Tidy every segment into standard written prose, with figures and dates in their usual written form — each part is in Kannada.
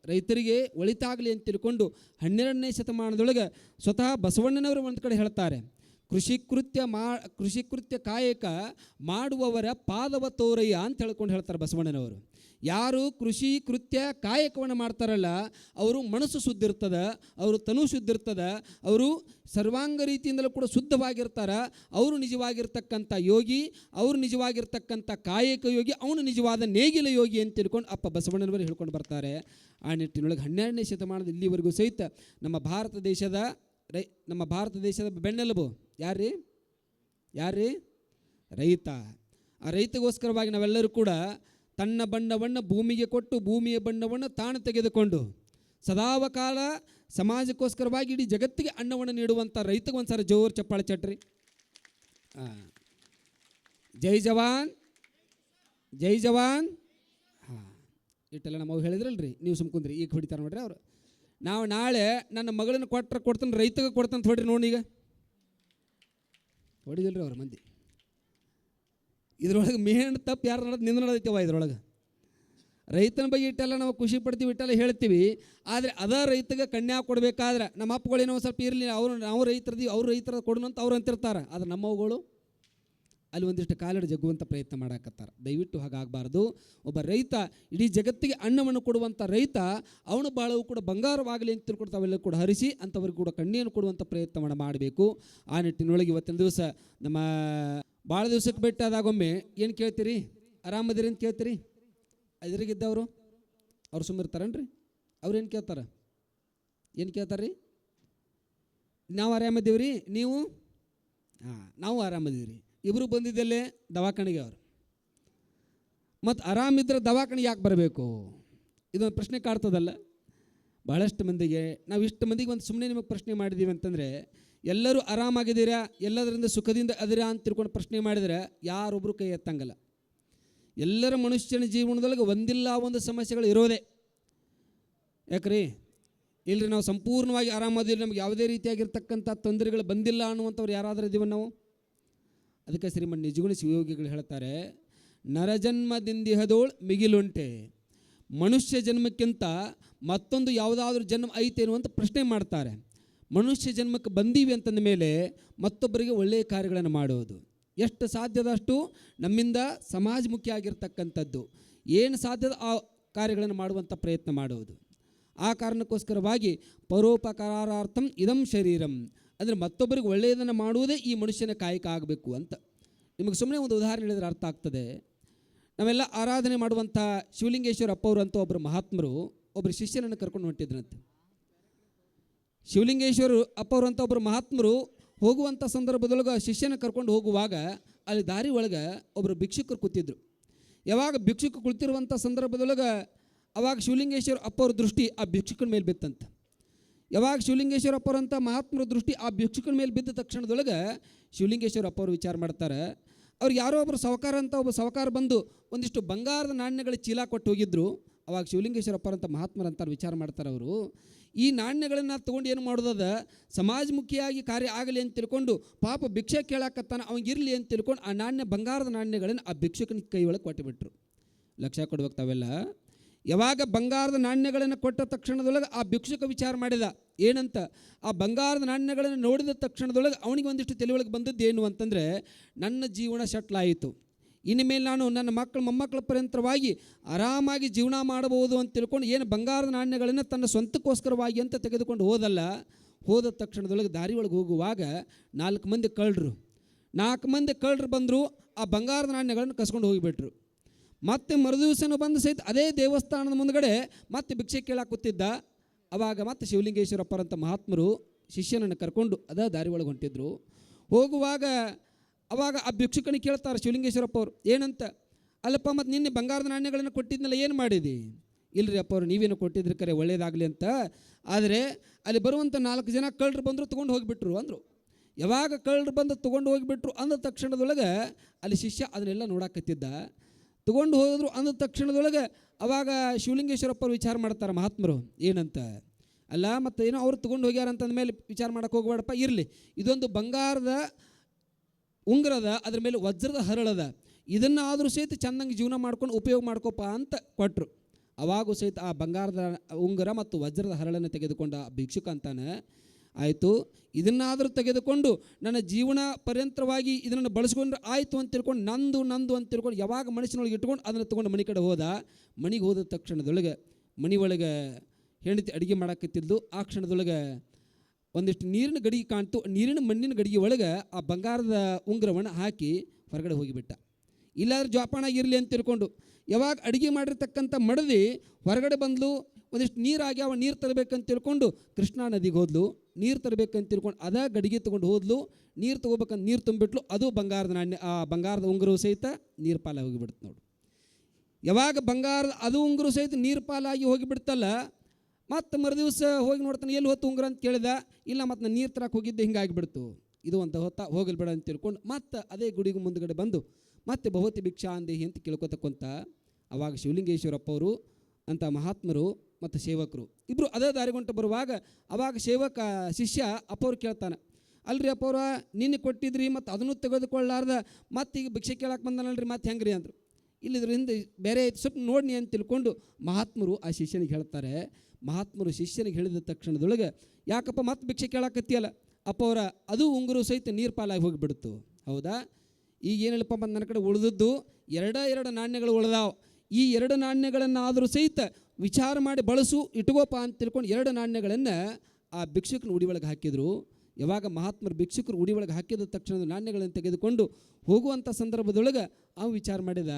ರೈತರಿಗೆ ಒಳಿತಾಗಲಿ ಅಂತ ತಿಳ್ಕೊಂಡು 12ನೇ ಶತಮಾನದೊಳಗೆ ಸ್ವತಃ ಬಸವಣ್ಣನವರು ಒಂದು ಕಡೆ ಹೇಳ್ತಾರೆ, ಕೃಷಿ ಕೃತ್ಯ ಕಾಯಕ ಮಾಡುವವರ ಪಾದವ ತೋರಯ್ಯ ಅಂತ ಹೇಳ್ತಾರೆ ಬಸವಣ್ಣನವರು. ಯಾರು ಕೃಷಿ ಕೃತ್ಯ ಕಾಯಕವನ್ನು ಮಾಡ್ತಾರಲ್ಲ ಅವರು ಮನಸ್ಸು ಶುದ್ಧ ಇರ್ತದೆ, ಅವರು ತನು ಶುದ್ಧ ಇರ್ತದೆ, ಅವರು ಸರ್ವಾಂಗ ರೀತಿಯಿಂದಲೂ ಕೂಡ ಶುದ್ಧವಾಗಿರ್ತಾರೆ. ಅವರು ನಿಜವಾಗಿರ್ತಕ್ಕಂಥ ಯೋಗಿ, ಅವರು ನಿಜವಾಗಿರ್ತಕ್ಕಂಥ ಕಾಯಕ ಯೋಗಿ, ಅವನು ನಿಜವಾದ ನೇಗಿಲ ಯೋಗಿ ಅಂತ ತಿಳ್ಕೊಂಡು ಅಪ್ಪ ಬಸವಣ್ಣನವರು ಹೇಳ್ಕೊಂಡು ಬರ್ತಾರೆ. ಆ ನಿಟ್ಟಿನೊಳಗೆ 12ನೇ ಶತಮಾನದ ಇಲ್ಲಿವರೆಗೂ ಸಹಿತ ನಮ್ಮ ಭಾರತ ದೇಶದ ಬೆನ್ನೆಲುಬು ಯಾರ್ರೀ ರೈತ. ಆ ರೈತಗೋಸ್ಕರವಾಗಿ ನಾವೆಲ್ಲರೂ ಕೂಡ ತನ್ನ ಬಣ್ಣವನ್ನು ಭೂಮಿಗೆ ಕೊಟ್ಟು ಭೂಮಿಯ ಬಣ್ಣವನ್ನು ತಾನು ತೆಗೆದುಕೊಂಡು ಸದಾವಕಾಲ ಸಮಾಜಕ್ಕೋಸ್ಕರವಾಗಿ ಇಡೀ ಜಗತ್ತಿಗೆ ಅನ್ನವನ್ನು ನೀಡುವಂಥ ರೈತಗೆ ಒಂದು ಸಾರಿ ಜೋರು ಚಪ್ಪಾಳೆ ಚಟ್ರಿ. ಜೈ ಜವಾನ್ ಜೈ ಜವಾನ್. ಹಾಂ, ಇಟ್ಟೆಲ್ಲ ನಮ್ಮವು ಹೇಳಿದ್ರಲ್ರಿ, ನೀವು ಸುಮ್ಕುಂದ್ರಿ. ಈಗ ಹೊಡಿತಾರೆ ನೋಡ್ರಿ ಅವರು. ನಾವು ನಾಳೆ ನನ್ನ ಮಗಳನ್ನ ಕೊಡ್ತಾನೆ ರೈತಗೆ ಕೊಡ್ತಾನೆ ಹೊಡ್ರಿ ನೋಡಿ. ಈಗ ಹೊಡಿದಿಲ್ರಿ ಅವ್ರ ಮಂದಿ. ಇದ್ರೊಳಗೆ ಮೇನ್ ತಪ್ಪು ಯಾರು ನಡೆದೈತವ ಇದ್ರೊಳಗೆ. ರೈತನ ಬಗ್ಗೆ ಇಟ್ಟೆಲ್ಲ ನಾವು ಖುಷಿ ಪಡ್ತೀವಿ, ಇಟ್ಟೆಲ್ಲ ಹೇಳ್ತೀವಿ. ಆದರೆ ಅದ ರೈತಗೆ ಕನ್ಯಾ ಕೊಡಬೇಕಾದ್ರೆ ನಮ್ಮ ಅಪ್ಪಗಳೇನೋ ಸ್ವಲ್ಪ ಇರಲಿ, ನಾವು ರೈತರದಿ ಅವ್ರು ರೈತರ ಕೊಡೋಣ ಅಂತ ಅವ್ರು ಅಂತಿರ್ತಾರೆ. ಆದರೆ ನಮ್ಮವುಗಳು ಅಲ್ಲಿ ಒಂದಿಷ್ಟು ಕಾಲಿಡ ಜಗ್ಗುವಂಥ ಪ್ರಯತ್ನ ಮಾಡಾಕತ್ತಾರೆ. ದಯವಿಟ್ಟು ಹಾಗಾಗಬಾರ್ದು. ಒಬ್ಬ ರೈತ ಇಡೀ ಜಗತ್ತಿಗೆ ಅನ್ನವನ್ನು ಕೊಡುವಂಥ ರೈತ, ಅವನು ಬಾಳವು ಕೂಡ ಬಂಗಾರವಾಗಲಿ ಅಂತ ತಿಳ್ಕೊಂಡು ತಾವೆಲ್ಲ ಕೂಡ ಹರಿಸಿ ಅಂಥವ್ರಿಗೆ ಕೂಡ ಕಣ್ಣಿಯನ್ನು ಕೊಡುವಂಥ ಪ್ರಯತ್ನವನ್ನು ಮಾಡಬೇಕು. ಆ ನಿಟ್ಟಿನೊಳಗೆ ಇವತ್ತಿನ ದಿವಸ ನಮ್ಮ ಭಾಳ ದಿವಸಕ್ಕೆ ಬೆಟ್ಟಾದಾಗೊಮ್ಮೆ ಏನು ಕೇಳ್ತೀರಿ, ಆರಾಮದಿರಿ ಅಂತ ಕೇಳ್ತೀರಿ. ಎದುರಿಗಿದ್ದವರು ಅವ್ರು ಸುಮ್ಮಿರ್ತಾರನ್ರಿ, ಅವ್ರೇನು ಕೇಳ್ತಾರೆ, ಏನು ಕೇಳ್ತಾರೆ ರೀ? ನಾವು ಆರಾಮದೀವ್ರಿ, ನೀವು? ಹಾಂ, ನಾವು ಆರಾಮದೀವ್ರಿ. ಇಬ್ಬರು ಬಂದಿದ್ದಲ್ಲೇ ದವಾಖಾನೆಗೆ ಅವರು. ಮತ್ತು ಆರಾಮಿದ್ರೆ ದವಾಖಾನೆಗೆ ಯಾಕೆ ಬರಬೇಕು? ಇದೊಂದು ಪ್ರಶ್ನೆ ಕಾಡ್ತದಲ್ಲ ಭಾಳಷ್ಟು ಮಂದಿಗೆ. ನಾವು ಇಷ್ಟು ಮಂದಿಗೆ ಒಂದು ಸುಮ್ಮನೆ ನಿಮಗೆ ಪ್ರಶ್ನೆ ಮಾಡಿದ್ದೀವಿ ಅಂತಂದರೆ, ಎಲ್ಲರೂ ಆರಾಮಾಗಿದ್ದೀರಾ, ಎಲ್ಲದರಿಂದ ಸುಖದಿಂದ ಅದೀರಾ ಅಂತ ತಿಳ್ಕೊಂಡು ಪ್ರಶ್ನೆ ಮಾಡಿದರೆ ಯಾರೊಬ್ಬರು ಕೈ ಎತ್ತಂಗಲ್ಲ. ಎಲ್ಲರ ಮನುಷ್ಯನ ಜೀವನದೊಳಗೆ ಒಂದಿಲ್ಲ ಒಂದು ಸಮಸ್ಯೆಗಳು ಇರೋದೇ. ಯಾಕ್ರಿ? ಇಲ್ಲರಿ, ನಾವು ಸಂಪೂರ್ಣವಾಗಿ ಆರಾಮಾದಿಲ್ಲ, ನಮಗೆ ಯಾವುದೇ ರೀತಿಯಾಗಿರ್ತಕ್ಕಂಥ ತೊಂದರೆಗಳು ಬಂದಿಲ್ಲ ಅನ್ನುವಂಥವ್ರು ಯಾರಾದರೂ ಇದೀವ ನಾವು? ಅದಕ್ಕೆ ಶ್ರೀಮನ್ ನಿಜಗುಣ ಶಿವಯೋಗಿಗಳು ಹೇಳ್ತಾರೆ, ನರಜನ್ಮದಿಂದಿಹದೋಳ್ ಮಿಗಿಲುಂಟೆ. ಮನುಷ್ಯ ಜನ್ಮಕ್ಕಿಂತ ಮತ್ತೊಂದು ಯಾವುದಾದ್ರೂ ಜನ್ಮ ಐತೆ ಅನ್ನುವಂಥ ಪ್ರಶ್ನೆ ಮಾಡ್ತಾರೆ. ಮನುಷ್ಯ ಜನ್ಮಕ್ಕೆ ಬಂದೀವಿ ಅಂತಂದ ಮೇಲೆ ಮತ್ತೊಬ್ಬರಿಗೆ ಒಳ್ಳೆಯ ಕಾರ್ಯಗಳನ್ನು ಮಾಡುವುದು ಎಷ್ಟು ಸಾಧ್ಯದಷ್ಟು ನಮ್ಮಿಂದ ಸಮಾಜಮುಖಿ ಆಗಿರ್ತಕ್ಕಂಥದ್ದು ಏನು ಸಾಧ್ಯದ ಆ ಕಾರ್ಯಗಳನ್ನು ಮಾಡುವಂಥ ಪ್ರಯತ್ನ ಮಾಡುವುದು. ಆ ಕಾರಣಕ್ಕೋಸ್ಕರವಾಗಿ ಪರೋಪಕಾರಾರ್ಥಂ ಇದಂ ಶರೀರಂ ಅಂದರೆ ಮತ್ತೊಬ್ಬರಿಗೆ ಒಳ್ಳೆಯದನ್ನು ಮಾಡುವುದೇ ಈ ಮನುಷ್ಯನ ಕಾಯಕ ಆಗಬೇಕು ಅಂತ. ನಿಮಗೆ ಸುಮ್ಮನೆ ಒಂದು ಉದಾಹರಣೆ ಹೇಳಿದ್ರೆ ಅರ್ಥ ಆಗ್ತದೆ. ನಾವೆಲ್ಲ ಆರಾಧನೆ ಮಾಡುವಂಥ ಶಿವಲಿಂಗೇಶ್ವರ ಅಪ್ಪವರು ಅಂತ ಒಬ್ಬರು ಮಹಾತ್ಮರು ಒಬ್ಬರು ಶಿಷ್ಯನನ್ನು ಕರ್ಕೊಂಡು ಹೊಂಟಿದ್ರಂತೆ. ಶಿವಲಿಂಗೇಶ್ವರ ಅಪ್ಪವರು ಅಂತ ಒಬ್ಬರು ಮಹಾತ್ಮರು ಹೋಗುವಂಥ ಸಂದರ್ಭದೊಳಗೆ ಶಿಷ್ಯನ ಕರ್ಕೊಂಡು ಹೋಗುವಾಗ ಅಲ್ಲಿ ದಾರಿ ಒಳಗೆ ಒಬ್ಬರು ಭಿಕ್ಷುಕರು ಕೂತಿದ್ರು. ಯಾವಾಗ ಭಿಕ್ಷುಕ ಕುಳಿತಿರುವಂಥ ಸಂದರ್ಭದೊಳಗೆ ಅವಾಗ ಶಿವಲಿಂಗೇಶ್ವರ ಅಪ್ಪವ್ರ ದೃಷ್ಟಿ ಆ ಭಿಕ್ಷುಕನ ಮೇಲೆ ಬಿತ್ತಂತ. ಯಾವಾಗ ಶಿವಲಿಂಗೇಶ್ವರ ಅಪ್ಪರಂಥ ಮಹಾತ್ಮರ ದೃಷ್ಟಿ ಆ ಭಿಕ್ಷುಕನ ಮೇಲೆ ಬಿದ್ದ ತಕ್ಷಣದೊಳಗೆ ಶಿವಲಿಂಗೇಶ್ವರ ಅಪ್ಪವರು ವಿಚಾರ ಮಾಡ್ತಾರೆ. ಅವ್ರು ಯಾರೋ ಒಬ್ಬರು ಸಾಹುಕಾರ ಅಂತ ಒಬ್ಬ ಸಾಹುಕಾರ ಬಂದು ಒಂದಿಷ್ಟು ಬಂಗಾರದ ನಾಣ್ಯಗಳ ಚೀಲ ಕೊಟ್ಟು ಹೋಗಿದ್ರು. ಅವಾಗ ಶಿವಲಿಂಗೇಶ್ವರ ಅಪ್ಪರಂಥ ಮಹಾತ್ಮರಂತ ವಿಚಾರ ಮಾಡ್ತಾರೆ ಅವರು, ಈ ನಾಣ್ಯಗಳನ್ನು ತೊಗೊಂಡು ಏನು ಮಾಡೋದದ ಸಮಾಜಮುಖಿಯಾಗಿ ಕಾರ್ಯ ಆಗಲಿ ಅಂತ ತಿಳ್ಕೊಂಡು ಪಾಪ ಭಿಕ್ಷೆ ಕೇಳಾಕತ್ತಾನ ಅವಂಗಿರಲಿ ಅಂತ ತಿಳ್ಕೊಂಡು ಆ ನಾಣ್ಯ ಬಂಗಾರದ ನಾಣ್ಯಗಳನ್ನು ಆ ಭಿಕ್ಷುಕನ ಕೈ ಒಳಗೆ ಕೊಟ್ಟುಬಿಟ್ರು. ಲಕ್ಷ್ಯ ಕೊಡ್ಬೇಕು ತಾವೆಲ್ಲ. ಯಾವಾಗ ಬಂಗಾರದ ನಾಣ್ಯಗಳನ್ನು ಕೊಟ್ಟ ತಕ್ಷಣದೊಳಗೆ ಆ ಭಿಕ್ಷುಕ ವಿಚಾರ ಮಾಡಿದ ಏನಂತ, ಆ ಬಂಗಾರದ ನಾಣ್ಯಗಳನ್ನು ನೋಡಿದ ತಕ್ಷಣದೊಳಗೆ ಅವನಿಗೆ ಒಂದಿಷ್ಟು ತಲೆಯೊಳಗೆ ಬಂದದ್ದು ಏನು ಅಂತಂದರೆ, ನನ್ನ ಜೀವನ ಸೆಟ್ಲಾಯಿತು, ಇನ್ಮೇಲೆ ನಾನು ನನ್ನ ಮಕ್ಕಳು ಮೊಮ್ಮಕ್ಕಳ ಪರ್ಯಂತರವಾಗಿ ಆರಾಮಾಗಿ ಜೀವನ ಮಾಡಬಹುದು ಅಂತ ತಿಳ್ಕೊಂಡು ಏನು ಬಂಗಾರದ ನಾಣ್ಯಗಳನ್ನು ತನ್ನ ಸ್ವಂತಕ್ಕೋಸ್ಕರವಾಗಿ ಅಂತ ತೆಗೆದುಕೊಂಡು ಹೋದ ತಕ್ಷಣದೊಳಗೆ ದಾರಿ ಒಳಗೆ ಹೋಗುವಾಗ 4 ಮಂದಿ ಕಳ್ಳರು ಬಂದರು. ಆ ಬಂಗಾರದ ನಾಣ್ಯಗಳನ್ನು ಕಸ್ಕೊಂಡು ಹೋಗಿಬಿಟ್ರು. ಮತ್ತೆ ಮರುದಿವಸನೂ ಬಂದು ಸಹಿತ ಅದೇ ದೇವಸ್ಥಾನದ ಮುಂದ್ಗಡೆ ಮತ್ತೆ ಭಿಕ್ಷೆ ಕೇಳಕ್ಕೆ ಕೂತಿದ್ದ. ಅವಾಗ ಮತ್ತೆ ಶಿವಲಿಂಗೇಶ್ವರಪ್ಪರಂಥ ಮಹಾತ್ಮರು ಶಿಷ್ಯನನ್ನು ಕರ್ಕೊಂಡು ಅದೇ ದಾರಿ ಒಳಗೆ ಹೊಂಟಿದ್ರು. ಹೋಗುವಾಗ ಅವಾಗ ಆ ಭಿಕ್ಷುಕನಿಗೆ ಕೇಳ್ತಾರೆ ಶಿವಲಿಂಗೇಶ್ವರಪ್ಪ ಅವರು ಏನಂತ, ಅಲ್ಲಪ್ಪ ಮತ್ತು ನಿನ್ನೆ ಬಂಗಾರದ ನಾಣ್ಯಗಳನ್ನು ಕೊಟ್ಟಿದ್ನಲ್ಲ ಏನು ಮಾಡಿದಿ? ಇಲ್ಲರಿ ಅಪ್ಪ ಅವರು ನೀವೇನು ಕೊಟ್ಟಿದ್ರೆ ಕರೆ ಒಳ್ಳೇದಾಗಲಿ ಅಂತ, ಆದರೆ ಅಲ್ಲಿ ಬರುವಂಥ 4 ಜನ ಕಳ್ಳರು ಬಂದರು ತೊಗೊಂಡು ಹೋಗಿಬಿಟ್ರು ಅಂದರು. ಯಾವಾಗ ಕಳ್ಳರು ಬಂದು ತೊಗೊಂಡು ಹೋಗಿಬಿಟ್ರು ಅಂದ ತಕ್ಷಣದೊಳಗೆ ಅಲ್ಲಿ ಶಿಷ್ಯ ಅದನ್ನೆಲ್ಲ ನೋಡಾಕತ್ತಿದ್ದ. ತೊಗೊಂಡು ಹೋದ್ರು ಅಂದ ತಕ್ಷಣದೊಳಗೆ ಅವಾಗ ಶಿವಲಿಂಗೇಶ್ವರಪ್ಪ ಅವರು ವಿಚಾರ ಮಾಡ್ತಾರೆ ಮಹಾತ್ಮರು ಏನಂತ, ಅಲ್ಲ ಮತ್ತು ಏನೋ ಅವ್ರು ತೊಗೊಂಡು ಹೋಗ್ಯಾರ ಅಂತಂದ ಮೇಲೆ ವಿಚಾರ ಮಾಡೋಕ್ಕೆ ಹೋಗಬೇಡಪ್ಪ, ಇರಲಿ ಇದೊಂದು ಬಂಗಾರದ ಉಂಗುರದ ಅದ್ರ ಮೇಲೆ ವಜ್ರದ ಹರಳದ, ಇದನ್ನು ಆದರೂ ಸಹಿತ ಚೆಂದಂಗೆ ಜೀವನ ಮಾಡ್ಕೊಂಡು ಉಪಯೋಗ ಮಾಡ್ಕೋಪ್ಪ ಅಂತ ಕೊಟ್ಟರು. ಅವಾಗೂ ಸಹಿತ ಆ ಬಂಗಾರದ ಉಂಗುರ ಮತ್ತು ವಜ್ರದ ಹರಳನ್ನು ತೆಗೆದುಕೊಂಡ ಭಿಕ್ಷುಕ ಅಂತಾನೆ, ಆಯಿತು ಇದನ್ನಾದರೂ ತೆಗೆದುಕೊಂಡು ನನ್ನ ಜೀವನ ಪರ್ಯಂತರವಾಗಿ ಇದನ್ನು ಬಳಸ್ಕೊಂಡ್ರೆ ಆಯಿತು ಅಂತ ತಿಳ್ಕೊಂಡು ನಂದು ಅಂತ ತಿಳ್ಕೊಂಡು ಯಾವಾಗ ಮನುಷ್ಯನೊಳಗೆ ಇಟ್ಕೊಂಡು ಅದನ್ನು ತೊಗೊಂಡು ಮನೆ ಕಡೆ ಹೋದ. ಮನೆಗೆ ಹೋದ ತಕ್ಷಣದೊಳಗೆ ಮನೆ ಒಳಗೆ ಹೆಂಡತಿ ಅಡುಗೆ ಮಾಡಾಕತ್ತಿದ್ಲು. ಆ ಕ್ಷಣದೊಳಗೆ ಒಂದಿಷ್ಟು ನೀರಿನ ಗಡಿಗೆ ಕಾಣ್ತು. ನೀರಿನ ಮಣ್ಣಿನ ಗಡಿಗೆ ಒಳಗೆ ಆ ಬಂಗಾರದ ಉಂಗುರವನ್ನು ಹಾಕಿ ಹೊರಗಡೆ ಹೋಗಿಬಿಟ್ಟ. ಇಲ್ಲಾದ್ರೆ ಜೋಪಾನ ಇರಲಿ ಅಂತ ತಿಳ್ಕೊಂಡು ಯಾವಾಗ ಅಡುಗೆ ಮಾಡಿರ್ತಕ್ಕಂಥ ಮಡದಿ ಹೊರಗಡೆ ಬಂದ್ಲು. ಒಂದಿಷ್ಟು ನೀರು ಆಗ್ಯಾವ, ನೀರು ತರಬೇಕಂತ ತಿಳ್ಕೊಂಡು ಕೃಷ್ಣಾ ನದಿಗೆ ಹೋದ್ಲು. ನೀರು ತರಬೇಕಂತ ತಿಳ್ಕೊಂಡು ಅದ ಗಡಿಗೆ ತೊಗೊಂಡು ಹೋದ್ಲು. ನೀರು ತೊಗೋಬೇಕಂತ ನೀರು ತುಂಬಿಟ್ಲು. ಅದು ಬಂಗಾರದ ನಾಣ್ಯ, ಆ ಬಂಗಾರದ ಉಂಗುರವು ಸಹಿತ ನೀರು ಪಾಲಾಗಿ ಹೋಗಿಬಿಡ್ತು ನೋಡು. ಯಾವಾಗ ಬಂಗಾರದ ಅದು ಉಂಗುರು ಸಹಿತ ನೀರು ಪಾಲಾಗಿ ಹೋಗಿಬಿಡ್ತಲ್ಲ, ಮತ್ತು ಮರುದಿವಸ ಹೋಗಿ ನೋಡ್ತಾನೆ, ಎಲ್ಲಿ ಹೊತ್ತು ಉಂಗುರ ಅಂತ ಕೇಳಿದ. ಇಲ್ಲ, ಮತ್ತು ನಾನು ನೀರು ತರಕ್ಕೆ ಹೋಗಿದ್ದೆ, ಹಿಂಗಾಗಿಬಿಡ್ತು. ಇದು ಅಂತ ಹೊತ್ತ ಹೋಗಲ್ ಬೇಡ ಅಂತ ತಿಳ್ಕೊಂಡು ಮತ್ತೆ ಅದೇ ಗುಡಿಗೆ ಮುಂದುಗಡೆ ಬಂದು ಮತ್ತೆ ಭಗವತಿ ಭಿಕ್ಷಾ ಅಂದೇಹಿ ಅಂತ ಕೇಳ್ಕೊತಕ್ಕಂತ ಅವಾಗ ಶಿವಲಿಂಗೇಶ್ವರಪ್ಪ ಅವರು ಅಂತ ಮಹಾತ್ಮರು ಮತ್ತು ಸೇವಕರು ಇಬ್ಬರು ಅದೇ ದಾರಿಗೊಂಟು ಬರುವಾಗ ಅವಾಗ ಶಿಷ್ಯ ಅಪ್ಪವ್ರು ಕೇಳ್ತಾನೆ, ಅಲ್ರಿ ಅಪ್ಪವ್ರ ನಿನ್ನೆ ಕೊಟ್ಟಿದ್ರಿ ಮತ್ತು ಅದನ್ನು ತೆಗೆದುಕೊಳ್ಳಾರ್ದ ಮತ್ತೆ ಈಗ ಭಿಕ್ಷೆ ಕೇಳಕ್ಕೆ ಬಂದನಲ್ರಿ, ಮತ್ತೆ ಹೆಂಗ್ರಿ ಅಂದರು. ಇಲ್ಲಿದ್ರ ಹಿಂದೆ ಬೇರೆ ಐತೆ, ಸ್ವಲ್ಪ ನೋಡ್ನಿ ಅಂತ ತಿಳ್ಕೊಂಡು ಮಹಾತ್ಮರು ಆ ಶಿಷ್ಯನಿಗೆ ಹೇಳ್ತಾರೆ. ಮಹಾತ್ಮರು ಶಿಷ್ಯನಿಗೆ ಹೇಳಿದ ತಕ್ಷಣದೊಳಗೆ, ಯಾಕಪ್ಪ ಮತ್ತೆ ಭಿಕ್ಷೆ ಕೇಳಾಕತ್ತಿಯಲ್ಲ ಅಪ್ಪವ್ರ, ಅದು ಉಂಗುರು ಸಹಿತ ನೀರು ಪಾಲಾಗಿ ಹೋಗಿಬಿಡ್ತು. ಹೌದಾ, ಈಗ ಏನಿಲ್ಲಪ್ಪ ನನ್ನ ಕಡೆ ಉಳಿದದ್ದು ಎರಡು ನಾಣ್ಯಗಳು ಉಳಿದಾವ. ಈ 2 ನಾಣ್ಯಗಳನ್ನಾದರೂ ಸಹಿತ ವಿಚಾರ ಮಾಡಿ ಬಳಸು, ಇಟ್ಕೋಪ ಅಂತ ತಿಳ್ಕೊಂಡು 2 ನಾಣ್ಯಗಳನ್ನು ಆ ಭಿಕ್ಷುಕನ ಉಡಿ ಒಳಗೆ ಹಾಕಿದರು. ಯಾವಾಗ ಮಹಾತ್ಮರು ಭಿಕ್ಷುಕರು ಉಡಿ ಒಳಗೆ ಹಾಕಿದ ತಕ್ಷಣ ನಾಣ್ಯಗಳನ್ನು ತೆಗೆದುಕೊಂಡು ಹೋಗುವಂಥ ಸಂದರ್ಭದೊಳಗೆ ಅವನು ವಿಚಾರ ಮಾಡಿದ,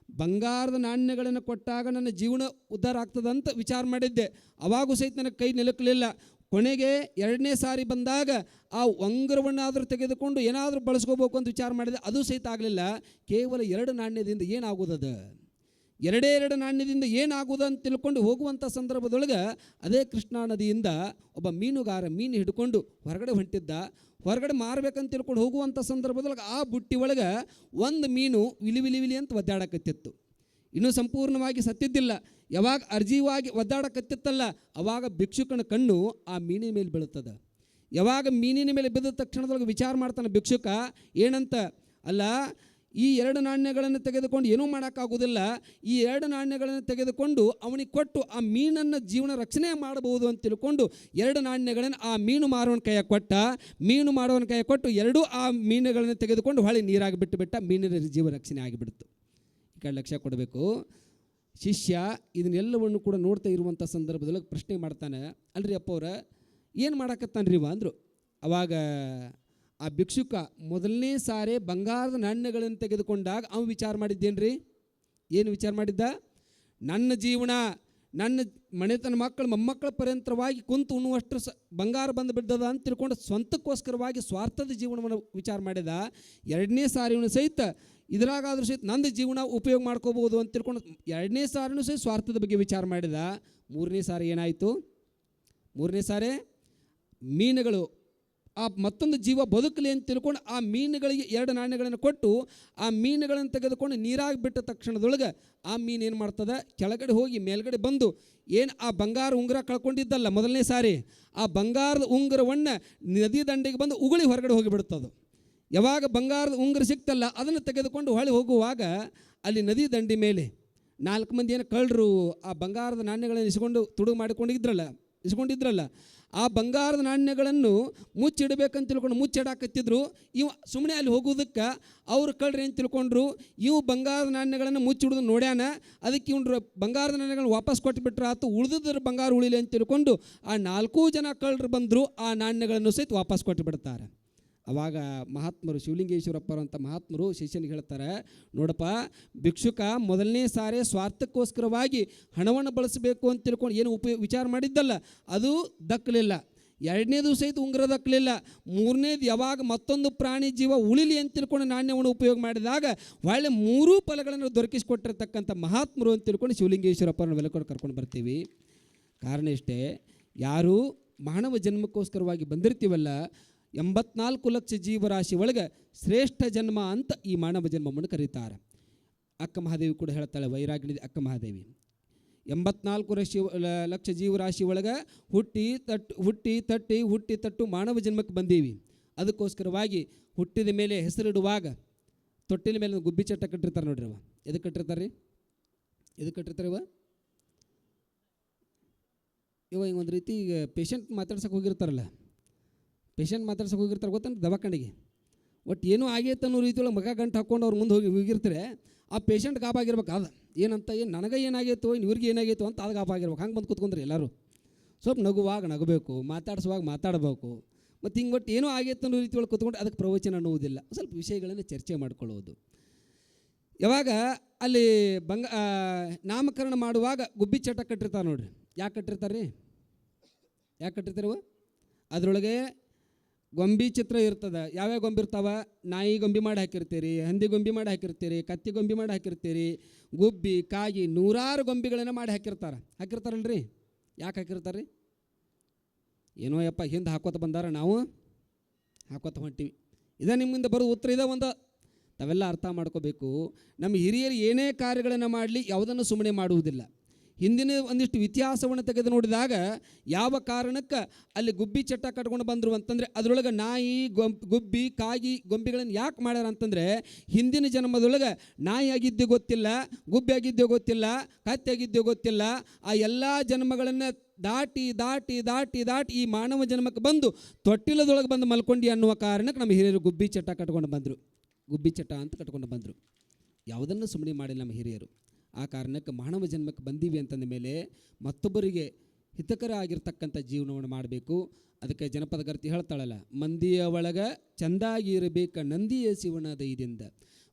ಬಂಗಾರದ ನಾಣ್ಯಗಳನ್ನು ಕೊಟ್ಟಾಗ ನನ್ನ ಜೀವನ ಉದ್ಧಾರ ಆಗ್ತದಂತ ವಿಚಾರ ಮಾಡಿದ್ದೆ. ಅವಾಗೂ ಸಹಿತ ನನಗೆ ಕೈ ನಿಲುಕಲಿಲ್ಲ. ಕೊನೆಗೆ 2ನೇ ಸಾರಿ ಬಂದಾಗ ಆ ಉಂಗುರವನ್ನಾದರೂ ತೆಗೆದುಕೊಂಡು ಏನಾದರೂ ಬಳಸ್ಕೋಬೇಕು ಅಂತ ವಿಚಾರ ಮಾಡಿದೆ, ಅದು ಸಹಿತ ಆಗಲಿಲ್ಲ. ಕೇವಲ 2 ನಾಣ್ಯದಿಂದ ಏನಾಗುವುದದ, 2 ನಾಣ್ಯದಿಂದ ಏನಾಗುವುದು ಅಂತ ತಿಳ್ಕೊಂಡು ಹೋಗುವಂಥ ಸಂದರ್ಭದೊಳಗೆ ಅದೇ ಕೃಷ್ಣಾ ನದಿಯಿಂದ ಒಬ್ಬ ಮೀನುಗಾರ ಮೀನು ಹಿಡ್ಕೊಂಡು ಹೊರಗಡೆ ಹೊಂಟಿದ್ದ. ಹೊರಗಡೆ ಮಾರಬೇಕಂತ ತಿಳ್ಕೊಂಡು ಹೋಗುವಂಥ ಸಂದರ್ಭದೊಳಗೆ ಆ ಬುಟ್ಟಿ ಒಳಗೆ ಒಂದು ಮೀನು ವಿಲಿ ಅಂತ ಒದ್ದಾಡಕತ್ತಿತ್ತು. ಇನ್ನೂ ಸಂಪೂರ್ಣವಾಗಿ ಸತ್ತಿದ್ದಿಲ್ಲ. ಯಾವಾಗ ಅರ್ಜೀವಾಗಿ ಒದ್ದಾಡಕತ್ತಿತ್ತಲ್ಲ, ಅವಾಗ ಭಿಕ್ಷುಕನ ಕಣ್ಣು ಆ ಮೀನಿನ ಮೇಲೆ ಬೀಳುತ್ತದೆ. ಯಾವಾಗ ಮೀನಿನ ಮೇಲೆ ಬಿದ್ದ ತಕ್ಷಣದೊಳಗೆ ವಿಚಾರ ಮಾಡ್ತಾನೆ ಭಿಕ್ಷುಕ, ಏನಂತ, ಅಲ್ಲ ಈ 2 ನಾಣ್ಯಗಳನ್ನು ತೆಗೆದುಕೊಂಡು ಏನೂ ಮಾಡೋಕ್ಕಾಗೋದಿಲ್ಲ, ಈ 2 ನಾಣ್ಯಗಳನ್ನು ತೆಗೆದುಕೊಂಡು ಅವನಿಗೆ ಕೊಟ್ಟು ಆ ಮೀನನ್ನು ಜೀವನ ರಕ್ಷಣೆ ಮಾಡಬಹುದು ಅಂತ ತಿಳ್ಕೊಂಡು 2 ನಾಣ್ಯಗಳನ್ನು ಆ ಮೀನು ಮಾರುವನ ಕೈಯಾಗ ಕೊಟ್ಟ. ಮೀನು ಮಾಡುವನ ಕೈಯಾಗ ಕೊಟ್ಟು 2 ಆ ಮೀನುಗಳನ್ನು ತೆಗೆದುಕೊಂಡು ಹೊಳೆ ನೀರಾಗಿ ಬಿಟ್ಟು ಮೀನಿನ ಜೀವ ರಕ್ಷಣೆ ಆಗಿಬಿಡ್ತು. ಈ ಕಡೆ ಲಕ್ಷ್ಯ ಕೊಡಬೇಕು. ಶಿಷ್ಯ ಇದನ್ನೆಲ್ಲವನ್ನು ಕೂಡ ನೋಡ್ತಾ ಇರುವಂಥ ಸಂದರ್ಭದೊಳಗೆ ಪ್ರಶ್ನೆ ಮಾಡ್ತಾನೆ, ಅಲ್ರಿ ಅಪ್ಪವ್ರ ಏನು ಮಾಡಕತ್ತಾನ್ರಿ ಇವ ಅಂದರು. ಅವಾಗ ಆ ಭಿಕ್ಷುಕ ಮೊದಲನೇ ಸಾರಿ ಬಂಗಾರದ ನಾಣ್ಯಗಳನ್ನು ತೆಗೆದುಕೊಂಡಾಗ ಅವನು ವಿಚಾರ ಮಾಡಿದ್ದೇನ್ರಿ, ಏನು ವಿಚಾರ ಮಾಡಿದ್ದ, ನನ್ನ ಜೀವನ, ನನ್ನ ಮನೆತನ ಮಕ್ಕಳು ಮೊಮ್ಮಕ್ಕಳ ಪರ್ಯಂತರವಾಗಿ ಕುಂತು ಉಣ್ಣುವಷ್ಟು ಬಂಗಾರ ಬಂದು ಬಿದ್ದದ ಅಂತ ತಿಳ್ಕೊಂಡು ಸ್ವಂತಕ್ಕೋಸ್ಕರವಾಗಿ ಸ್ವಾರ್ಥದ ಜೀವನವನ್ನು ವಿಚಾರ ಮಾಡಿದ. 2ನೇ ಸಾರಿಯನ್ನು ಸಹಿತ ಇದರಾಗಾದ್ರೂ ಸಹಿತ ನಂದು ಜೀವನ ಉಪಯೋಗ ಮಾಡ್ಕೋಬೋದು ಅಂತ ತಿಳ್ಕೊಂಡು 2ನೇ ಸಾರಿನೂ ಸಹಿತ ಸ್ವಾರ್ಥದ ಬಗ್ಗೆ ವಿಚಾರ ಮಾಡಿದ. 3ನೇ ಸಾರಿ ಏನಾಯಿತು, 3ನೇ ಸಾರಿ ಮೀನುಗಳು ಆ ಮತ್ತೊಂದು ಜೀವ ಬದುಕಲಿ ಅಂತ ತಿಳ್ಕೊಂಡು ಆ ಮೀನುಗಳಿಗೆ 2 ನಾಣ್ಯಗಳನ್ನು ಕೊಟ್ಟು ಆ ಮೀನುಗಳನ್ನು ತೆಗೆದುಕೊಂಡು ನೀರಾಗಿ ಬಿಟ್ಟ ತಕ್ಷಣದೊಳಗೆ ಆ ಮೀನು ಏನು ಮಾಡ್ತದೆ, ಕೆಳಗಡೆ ಹೋಗಿ ಮೇಲ್ಗಡೆ ಬಂದು ಏನು ಆ ಬಂಗಾರ ಉಂಗುರ ಕಳ್ಕೊಂಡಿದ್ದಲ್ಲ ಮೊದಲನೇ ಸಾರಿ, ಆ ಬಂಗಾರದ ಉಂಗುರವನ್ನು ನದಿ ದಂಡೆಗೆ ಬಂದು ಉಗುಳಿ ಹೊರಗಡೆ ಹೋಗಿಬಿಡ್ತದೆ. ಯಾವಾಗ ಬಂಗಾರದ ಉಂಗುರ ಸಿಕ್ತಲ್ಲ ಅದನ್ನು ತೆಗೆದುಕೊಂಡು ಹೊಳೆ ಹೋಗುವಾಗ ಅಲ್ಲಿ ನದಿ ದಂಡಿ ಮೇಲೆ 4 ಮಂದಿ ಏನು ಕಳ್ಳರು ಆ ಬಂಗಾರದ ನಾಣ್ಯಗಳನ್ನು ಇಸ್ಕೊಂಡಿದ್ರಲ್ಲ ಆ ಬಂಗಾರದ ನಾಣ್ಯಗಳನ್ನು ಮುಚ್ಚಿಡಬೇಕಂತ ತಿಳ್ಕೊಂಡು ಮುಚ್ಚಿಡಾಕತ್ತಿದ್ರು. ಇವು ಸುಮ್ಮನೆ ಅಲ್ಲಿ ಹೋಗೋದಕ್ಕೆ ಅವ್ರು ಕಳ್ರಿ ಅಂತ ತಿಳ್ಕೊಂಡ್ರು. ಇವು ಬಂಗಾರದ ನಾಣ್ಯಗಳನ್ನು ಮುಚ್ಚಿಡೋದು ನೋಡ್ಯಾನ, ಅದಕ್ಕೆ ಇವ್ರು ಬಂಗಾರದ ನಾಣ್ಯಗಳನ್ನು ವಾಪಸ್ ಕೊಟ್ಟುಬಿಟ್ರೆ ಆತು, ಉಳಿದಿದ್ರ ಬಂಗಾರ ಉಳಿಲಿ ಅಂತ ತಿಳ್ಕೊಂಡು ಆ 4 ಜನ ಕಳ್ಳರು ಬಂದರು, ಆ ನಾಣ್ಯಗಳನ್ನು ಸಹಿತ ವಾಪಸ್ ಕೊಟ್ಟು ಬಿಡ್ತಾರೆ. ಅವಾಗ ಮಹಾತ್ಮರು ಶಿವಲಿಂಗೇಶ್ವರಪ್ಪರಂಥ ಮಹಾತ್ಮರು ಶಿಷ್ಯನಿಗೆ ಹೇಳ್ತಾರೆ, ನೋಡಪ್ಪ ಭಿಕ್ಷುಕ ಮೊದಲನೇ ಸಾರಿ ಸ್ವಾರ್ಥಕ್ಕೋಸ್ಕರವಾಗಿ ಹಣವನ್ನು ಬಳಸಬೇಕು ಅಂತ ತಿಳ್ಕೊಂಡು ಏನು ವಿಚಾರ ಮಾಡಿದ್ದಲ್ಲ ಅದು ದಕ್ಕಲಿಲ್ಲ. 2ನೇದು ಸಹಿತ ಉಂಗುರ ದಕ್ಕಲಿಲ್ಲ. 3ನೇದು ಯಾವಾಗ ಮತ್ತೊಂದು ಪ್ರಾಣಿ ಜೀವ ಉಳಿಲಿ ಅಂತ ತಿಳ್ಕೊಂಡು ನಾಣ್ಯವನ್ನು ಉಪಯೋಗ ಮಾಡಿದಾಗ ಒಳ್ಳೆ 3 ಫಲಗಳನ್ನು ದೊರಕಿಸಿಕೊಟ್ಟಿರ್ತಕ್ಕಂಥ ಮಹಾತ್ಮರು ಅಂತ ತಿಳ್ಕೊಂಡು ಶಿವಲಿಂಗೇಶ್ವರಪ್ಪರನ್ನು ಬೆಲೆಕೊಂಡು ಕರ್ಕೊಂಡು ಬರ್ತೀವಿ. ಕಾರಣ ಇಷ್ಟೇ, ಯಾರು ಮಾನವ ಜನ್ಮಕ್ಕೋಸ್ಕರವಾಗಿ ಬಂದಿರ್ತೀವಲ್ಲ 84 ಲಕ್ಷ ಜೀವರಾಶಿ ಒಳಗೆ ಶ್ರೇಷ್ಠ ಜನ್ಮ ಅಂತ ಈ ಮಾನವ ಜನ್ಮವನ್ನು ಕರೀತಾರೆ. ಅಕ್ಕ ಮಹಾದೇವಿ ಕೂಡ ಹೇಳ್ತಾಳೆ, ವೈರಾಗ್ಯದ ಅಕ್ಕ ಮಹಾದೇವಿ, 84 ಲಕ್ಷ ಜೀವರಾಶಿ ಒಳಗೆ ಹುಟ್ಟಿ ತಟ್ಟು ಮಾನವ ಜನ್ಮಕ್ಕೆ ಬಂದೀವಿ. ಅದಕ್ಕೋಸ್ಕರವಾಗಿ ಹುಟ್ಟಿದ ಮೇಲೆ ಹೆಸರಿಡುವಾಗ ತೊಟ್ಟಿನ ಮೇಲೆ ಗುಬ್ಬಿ ಚಟ್ಟ ಕಟ್ಟಿರ್ತಾರೆ ನೋಡ್ರಿ. ಅವ ಎದಕ್ಕೆ ಕಟ್ಟಿರ್ತಾರೆ ರೀ, ಎದಕ್ಕೆ ಕಟ್ಟಿರ್ತಾರೆ ಇವ? ಇವಾಗ ಹಿಂಗೆ ಒಂದು ರೀತಿ ಈಗ ಪೇಷಂಟ್ ಮಾತಾಡ್ಸಕ್ಕೆ ಹೋಗಿರ್ತಾರಲ್ಲ, ಪೇಷಂಟ್ ಮಾತಾಡ್ಸಕ್ಕೆ ಹೋಗಿರ್ತಾರೆ ಗೊತ್ತಂತ ದವಾಖಾನೆಗೆ, ಒಟ್ಟು ಏನೂ ಆಗೈತೆ ಅನ್ನೋ ರೀತಿಯೊಳಗೆ ಮಗ ಗಂಟು ಹಾಕ್ಕೊಂಡು ಅವ್ರು ಮುಂದೆ ಹೋಗಿರ್ತಾರೆ. ಆ ಪೇಷಂಟ್ ಗಾಬಾಗಿರ್ಬೇಕು, ಅದು ಏನಂತ ಏನು ನನಗೆ ಏನಾಗೈತೋ ಇವ್ರಿಗೆ ಏನಾಗೈತೋ ಅಂತ ಅದು ಗಾಬಾಗಿರ್ಬೇಕು. ಹಂಗೆ ಬಂದು ಕೂತ್ಕೊಂಡ್ರಿ ಎಲ್ಲರೂ. ಸ್ವಲ್ಪ ನಗುವಾಗ ನಗಬೇಕು, ಮಾತಾಡಿಸುವಾಗ ಮಾತಾಡಬೇಕು. ಮತ್ತು ಹಿಂಗೆ ಒಟ್ಟು ಏನೂ ಆಗೈತೆ ಅನ್ನೋ ರೀತಿಯೊಳಗೆ ಕೂತ್ಕೊಂಡು ಅದಕ್ಕೆ ಪ್ರವಚನ ಅನ್ನುವುದಿಲ್ಲ, ಸ್ವಲ್ಪ ವಿಷಯಗಳನ್ನು ಚರ್ಚೆ ಮಾಡ್ಕೊಳ್ಳೋದು. ಯಾವಾಗ ಅಲ್ಲಿ ನಾಮಕರಣ ಮಾಡುವಾಗ ಗುಬ್ಬಿ ಚಟ ಕಟ್ಟಿರ್ತಾರೆ ನೋಡ್ರಿ. ಯಾಕೆ ಕಟ್ಟಿರ್ತಾರೆ ರೀ? ಯಾಕೆ ಕಟ್ಟಿರ್ತಾರವ? ಅದರೊಳಗೆ ಗೊಂಬಿ ಚಿತ್ರ ಇರ್ತದೆ. ಯಾವ್ಯಾವ ಗೊಂಬಿ ಇರ್ತಾವ? ನಾಯಿ ಗೊಂಬಿ ಮಾಡಿ ಹಾಕಿರ್ತೀರಿ, ಹಂದಿ ಗೊಂಬಿ ಮಾಡಿ ಹಾಕಿರ್ತೀರಿ, ಕತ್ತಿ ಗೊಂಬಿ ಮಾಡಿ ಹಾಕಿರ್ತೀರಿ, ಗುಬ್ಬಿ, ಕಾಗಿ, ನೂರಾರು ಗೊಂಬಿಗಳನ್ನು ಮಾಡಿ ಹಾಕಿರ್ತಾರಲ್ರಿ. ಯಾಕೆ ಹಾಕಿರ್ತಾರೆ ರೀ? ಏನೋ ಯಪ್ಪ ಹಿಂದೆ ಹಾಕೋತ ಬಂದಾರ, ನಾವು ಹಾಕೋತ ಹೊಂಟೀವಿ. ಇದೇ ನಿಮ್ಮಿಂದ ಬರೋ ಉತ್ತರ ಇದೇ ಒಂದು. ತಾವೆಲ್ಲ ಅರ್ಥ ಮಾಡ್ಕೋಬೇಕು. ನಮ್ಮ ಹಿರಿಯರು ಏನೇ ಕಾರ್ಯಗಳನ್ನು ಮಾಡಲಿ ಯಾವುದನ್ನು ಸುಮ್ಮನೆ ಮಾಡುವುದಿಲ್ಲ. ಹಿಂದಿನ ಒಂದಿಷ್ಟು ಇತಿಹಾಸವನ್ನು ತೆಗೆದು ನೋಡಿದಾಗ ಯಾವ ಕಾರಣಕ್ಕೆ ಅಲ್ಲಿ ಗುಬ್ಬಿ ಚಟ್ಟ ಕಟ್ಕೊಂಡು ಬಂದರು ಅಂತಂದರೆ ಅದರೊಳಗೆ ನಾಯಿ ಗುಬ್ಬಿ ಕಾಗಿ ಗೊಂಬಿಗಳನ್ನು ಯಾಕೆ ಮಾಡ್ಯಾರ ಅಂತಂದರೆ ಹಿಂದಿನ ಜನ್ಮದೊಳಗೆ ನಾಯಿ ಆಗಿದ್ದೇ ಗೊತ್ತಿಲ್ಲ, ಗುಬ್ಬಿ ಆಗಿದ್ದೇ ಗೊತ್ತಿಲ್ಲ, ಕತ್ತಿ ಆಗಿದ್ದೇ ಗೊತ್ತಿಲ್ಲ. ಆ ಎಲ್ಲ ಜನ್ಮಗಳನ್ನು ದಾಟಿ ದಾಟಿ ದಾಟಿ ದಾಟಿ ಈ ಮಾನವ ಜನ್ಮಕ್ಕೆ ಬಂದು ತೊಟ್ಟಿಲದೊಳಗೆ ಬಂದು ಮಲ್ಕೊಂಡು ಅನ್ನುವ ಕಾರಣಕ್ಕೆ ನಮ್ಮ ಹಿರಿಯರು ಗುಬ್ಬಿ ಚಟ್ಟ ಕಟ್ಕೊಂಡು ಬಂದರು. ಗುಬ್ಬಿ ಚಟ್ಟ ಅಂತ ಕಟ್ಕೊಂಡು ಬಂದರು. ಯಾವುದನ್ನು ಸುಮ್ಮನೆ ಮಾಡಿಲ್ಲ ನಮ್ಮ ಹಿರಿಯರು. ಆ ಕಾರಣಕ್ಕೆ ಮಾನವ ಜನ್ಮಕ್ಕೆ ಬಂದೀವಿ ಅಂತಂದ ಮೇಲೆ ಮತ್ತೊಬ್ಬರಿಗೆ ಹಿತಕರ ಆಗಿರ್ತಕ್ಕಂಥ ಜೀವನವನ್ನು ಮಾಡಬೇಕು. ಅದಕ್ಕೆ ಜನಪದ ಗರ್ತಿ ಹೇಳ್ತಾಳಲ್ಲ, ಮಂದಿಯ ಒಳಗ ಚಂದಾಗಿ ಇರಬೇಕ ನಂದಿಯ ಶಿವನ ದಯದಿಂದ,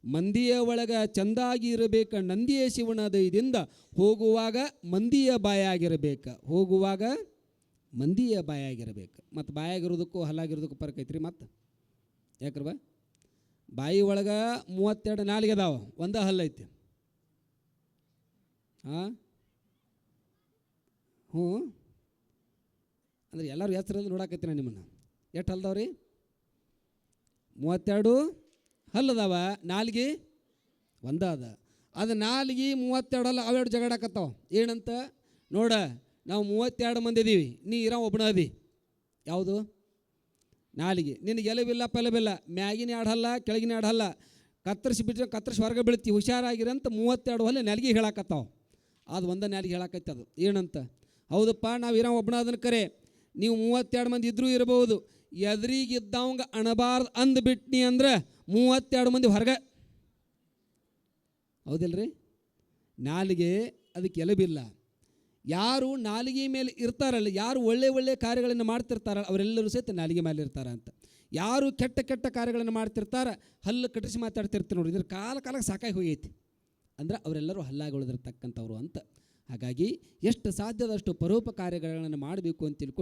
ಮಂದಿಯ ಒಳಗ ಚಂದಾಗಿ ಇರಬೇಕ ನಂದಿಯ ಶಿವನ ದಯದಿಂದ, ಹೋಗುವಾಗ ಮಂದಿಯ ಬಾಯಾಗಿರಬೇಕು, ಹೋಗುವಾಗ ಮಂದಿಯ ಬಾಯಾಗಿರಬೇಕು. ಮತ್ತು ಬಾಯಾಗಿರೋದಕ್ಕೂ ಹಲ್ಲಾಗಿರೋದಕ್ಕೂ ಫರ್ಕ್ ಐತ್ರಿ. ಮತ್ತು ಯಾಕ್ರವ ಬಾಯಿ ಒಳಗೆ 32 ನಾಲಿಗೆ ಅದಾವ, ಒಂದೇ ಹಲ್ಲೈತಿ. ಹ್ಞೂ ಅಂದ್ರೆ ಎಲ್ಲರೂ ಹೆಸರಲ್ಲಿ ನೋಡಾಕತ್ತೀನಿ ನಿಮ್ಮನ್ನು. ಎಷ್ಟು ಹಲ್ದಾವ್ರಿ? 32 ಹಲ್ಲದಾವ, ನಾಲ್ಗೆ ಒಂದ ಅದ. ಅದು ನಾಲ್ಗೆ 32 ಹಲ್ಲ ಅವೆರಡು ಜಗಾಡಕತ್ತಾವ. ಏನಂತ ನೋಡ, ನಾವು 32 ಮಂದಿ ಇದೀವಿ, ನೀ ಇರೋ ಒಬ್ಬನ ಅದಿ. ಯಾವುದು? ನಾಲಿಗೆ. ನಿನಗೆ ಎಲವಿಲ್ಲ ಪೆಲವಿಲ್ಲ, ಮ್ಯಾಗಿನ 2 ಹಲ್ಲ ಕೆಳಗಿನ 2 ಹಲ್ಲ, ಕತ್ತರಿಸಿ ಬಿಟ್ಟರೆ ಕತ್ತರಿಸಿ ಹೊರಗೆ ಬೀಳ್ತೀವಿ, ಹುಷಾರಾಗಿರಂತ 32 ಹಲ್ಲ ನೆಲಗಿ ಹೇಳಾಕತ್ತಾವ. ಅದು ಒಂದೇ ನೆಲಗಿ ಹೇಳಾಕೈತೆ. ಅದು ಏನಂತ? ಹೌದಪ್ಪ, ನಾವು ಇರೋ ಒಬ್ಬನ ಅದನ್ನು ಕರೆ, ನೀವು 32 ಮಂದಿ ಇದ್ರೂ ಇರಬಹುದು, ಎದುರಿಗಿದ್ದವಂಗೆ ಅಣಬಾರ್ದು ಅಂದ್ಬಿಟ್ನಿ ಅಂದ್ರೆ 32 ಮಂದಿ ಹೊರಗೆ. ಹೌದಿಲ್ರಿ? ನಾಲಿಗೆ ಅದಕ್ಕೆ ಎಲಬಿಲ್ಲ. ಯಾರು ನಾಲಿಗೆ ಮೇಲೆ ಇರ್ತಾರಲ್ಲ, ಯಾರು ಒಳ್ಳೆ ಒಳ್ಳೆ ಕಾರ್ಯಗಳನ್ನು ಮಾಡ್ತಿರ್ತಾರಲ್ಲ ಅವರೆಲ್ಲರೂ ಸಹಿತ ನಾಲಿಗೆ ಮೇಲೆ ಇರ್ತಾರ ಅಂತ. ಯಾರು ಕೆಟ್ಟ ಕೆಟ್ಟ ಕಾರ್ಯಗಳನ್ನು ಮಾಡ್ತಿರ್ತಾರ, ಹಲ್ಲು ಕಟ್ಟಿಸಿ ಮಾತಾಡ್ತಿರ್ತಾರೆ ನೋಡಿ, ಇದ್ರ ಕಾಲಕ್ಕೆ ಸಾಕಾಗಿ ಹೋಗೈತಿ ಅಂದ್ರೆ ಅವರೆಲ್ಲರೂ ಹಲ್ಲಾಗಿ ಉಳಿದಿರ್ತಕ್ಕಂಥವ್ರು ಅಂತ. ಹಾಗಾಗಿ ಎಷ್ಟು ಸಾಧ್ಯದಷ್ಟು ಪರೋಪಕಾರ್ಯಗಳನ್ನು ಮಾಡಬೇಕು ಅಂತ ತಿಳ್ಕೊಂಡು